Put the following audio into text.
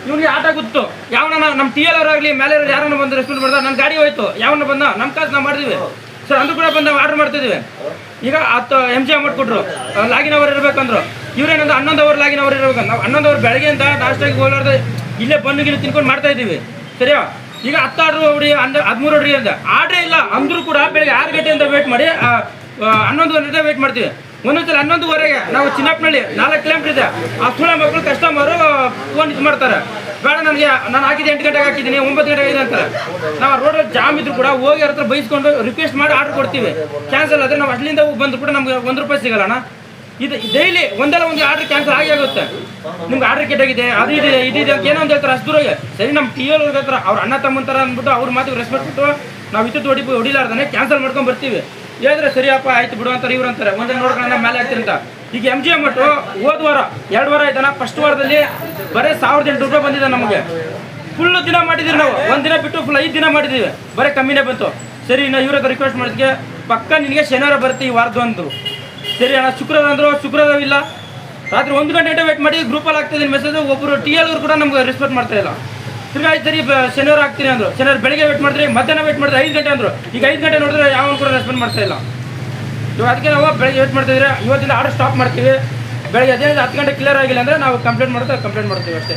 ಇವ್ನಿಗೆ ಆಟ ಗೊತ್ತು. ಯಾವನ ನಮ್ಮ ಟಿ ಎಲ್ ಅವರಾಗಲಿ ಮೇಲೆ ಯಾರನ್ನ ಬಂದು ರೆಸ್ಪಾನ್ಸ್ ಮಾಡ್ತಾರೆ. ನನ್ನ ಗಾಡಿ ಹೋಯ್ತು, ಯಾವನ್ನ ಬಂದ ನಮ್ಮ ಕಾಸು ನಾವು ಮಾಡಿದ್ವಿ ಸರ್, ಅಂದ್ರೂ ಕೂಡ ಬಂದು ಆರ್ಡರ್ ಮಾಡ್ತಿದ್ವಿ. ಈಗ 10 MG ಅಮೌಂಟ್ ಕೊಟ್ಟರು, ಲಾಗಿನ್ ಅವರ್ ಇರಬೇಕಂದ್ರು. ಇವ್ರೇನಂದ್ರೆ 11 ಅವರ್ ಲಾಗಿನ್ ಅವರ್ ಇರ್ಬೇಕಂತ. ನಾವು 11 ಅವರ್ ಬೆಳಗ್ಗೆಯಿಂದ ನಾಷ್ಟಾಗಿ ಹೋಗ್ಲಾರ್ದೆ ಇಲ್ಲೇ ಬನ್ನುಗಿನ ತಿನ್ಕೊಂಡು ಮಾಡ್ತಾ ಇದ್ದೀವಿ. ಸರಿಯಾ? ಈಗ 10 ಆರ್ಡ್ರು ಹೊಡಿ, 13 ಹೊಡ್ರಿ ಅಂತ ಆರ್ಡ್ರೇ ಇಲ್ಲ ಅಂದ್ರೂ ಕೂಡ ಬೆಳಗ್ಗೆ 6 ಗಂಟೆಯಿಂದ ವೇಟ್ ಮಾಡಿ 11 ಗಂಟೆ ವೇಟ್ ಮಾಡ್ತೀವಿ. ಒಂದೊಂದ್ಸಲ 11:15 ನಾವು ಚಿನ್ನಪ್ಪನಹಳ್ಳಿ 4 ಕಿಲೋಮೀಟರ್ ಇದೆ. ಆ ಸುಳ್ಳ ಮಕ್ಕಳು ಕಸ್ಟಮರು ಫೋನ್ ಇದು ಮಾಡ್ತಾರೆ, ಬೇಡ ನನಗೆ ನಾನು ಹಾಕಿದ್ದೆ 8 ಗಂಟೆಗೆ ಹಾಕಿದ್ದೀನಿ 9 ಗಂಟೆಗೆ ಇದೆ ಅಂತಾರೆ. ನಾವು ರೋಡಲ್ಲಿ ಜಾಮ್ ಇದ್ರು ಕೂಡ ಹೋಗಿ ಅವ್ರ ಹತ್ರ ಬೈಸ್ಕೊಂಡು ರಿಕ್ವೆಸ್ಟ್ ಮಾಡಿ ಆರ್ಡರ್ ಕೊಡ್ತೀವಿ. ಕ್ಯಾನ್ಸಲ್ ಆದರೆ ನಾವು ಅಲ್ಲಿಂದ ಬಂದ್ರು ಕೂಡ ನಮ್ಗೆ ₹1 ಸಿಗಲ್ಲ. ಇದು ಡೈಲಿ ಒಂದಲ್ಲ ಒಂದು ಆರ್ಡರ್ ಕ್ಯಾನ್ಸಲ್ ಆಗಿ ಆಗುತ್ತೆ. ನಿಮ್ಗೆ ಆರ್ಡರ್ ಕೆಟ್ಟಾಗಿದೆ, ಅದು ಇದೆ ಇದಿದೆ ಅಂತ ಏನೋ ಒಂದು ಹೇಳ್ತಾರೆ. ಅಷ್ಟು ದೂರ ಸರಿ ನಮ್ಮ ಟಿ ಎಲ್ ಹತ್ರ ಅವ್ರ ಅಣ್ಣ ತಮ್ಮಂತರ ಅಂದ್ಬಿಟ್ಟು ಅವ್ರ ಮಾತಿಗೆ ರೆಸ್ಪೆಕ್ಟ್ ಬಿಟ್ಟು ನಾವು ವಿದ್ಯುತ್ ಹೊಡಿಲಾರ್ದಾನೆ ಕ್ಯಾನ್ಸಲ್ ಮಾಡ್ಕೊಂಡು ಬರ್ತೀವಿ. ಹೇಳಿದ್ರೆ ಸರಿಯಪ್ಪ ಆಯ್ತು ಬಿಡು ಅಂತಾರೆ. ಇವ್ರು ಅಂತಾರೆ ಒಂದೇ ನೋಡ್ಕೊಂಡು ಮೇಲೆ ಆಗ್ತೀನಿ ಅಂತ. ಈಗ MG ಅಮೌಂಟು ಹೋದ ವಾರ 2 ವಾರ ಆಯ್ತಾನ, ಫಸ್ಟ್ ವಾರದಲ್ಲಿ ಬರೀ ₹1,800 ಬಂದಿದೆ ನಮಗೆ. ಫುಲ್ ದಿನ ಮಾಡಿದ್ದೀವಿ ನಾವು, ಒಂದಿನ ಬಿಟ್ಟು ಫುಲ್ 5 ದಿನ ಮಾಡಿದ್ದೀವಿ, ಬರೀ ಕಮ್ಮಿನೇ ಬಂತು. ಸರಿ ನಾ ಇವ್ರ ಹತ್ರ ರಿಕ್ವೆಸ್ಟ್ ಮಾಡಿದ್ಕೆ ಪಕ್ಕ ನಿನಗೆ ಶನಿವಾರ ಬರುತ್ತೆ ಈ ವಾರದ್ದು ಅಂದರು. ಸರಿ ಅಣ್ಣ ಶುಕ್ರವಾರ ಅಂದರು, ಶುಕ್ರವಾರ ಇಲ್ಲ. ರಾತ್ರಿ 1 ಗಂಟೆ ವೇಟ್ ಮಾಡಿ ಗ್ರೂಪಲ್ಲಿ ಆಗ್ತಿದ್ದೀನಿ ಮೆಸೇಜ್. ಒಬ್ಬರು ಟಿ ಎಲ್ ಅವರು ಕೂಡ ನಮ್ಗೆ ರೆಸ್ಪೆಕ್ಟ್ ಮಾಡ್ತಾ ಇಲ್ಲ. ತಿರ್ಗಿ ಆಯ್ತು ಸರಿ ಶನಿವಾರ ಆಗ್ತೀನಿ ಅಂದರು. ಶನಿವಾರ ಬೆಳಗ್ಗೆ ವೇಟ್ ಮಾಡಿದ್ರಿ, ಮಧ್ಯಾಹ್ನ ವೇಟ್ ಮಾಡಿದ್ರೆ 5 ಗಂಟೆ ಅಂದರು. ಈಗ 5 ಗಂಟೆ ನೋಡಿದ್ರೆ ಯಾವನು ಕೂಡ ರೆಸ್ಪಾಂಡ್ ಮಾಡ್ತಾ ಇಲ್ಲ. ಇವಾಗ ಅದಕ್ಕೆ ನಾವು ಬೆಳಗ್ಗೆ ವೇಟ್ ಮಾಡ್ತಿದ್ರೆ ಇವತ್ತಿಂದ ಆರ್ಡರ್ ಸ್ಟಾಪ್ ಮಾಡ್ತೀವಿ. ಬೆಳಗ್ಗೆ 10 ಗಂಟೆ ಕ್ಲಿಯರ್ ಆಗಿಲ್ಲ ಅಂದರೆ ನಾವು ಕಂಪ್ಲೇಂಟ್ ಮಾಡ್ತೀವಿ ಅಷ್ಟೇ.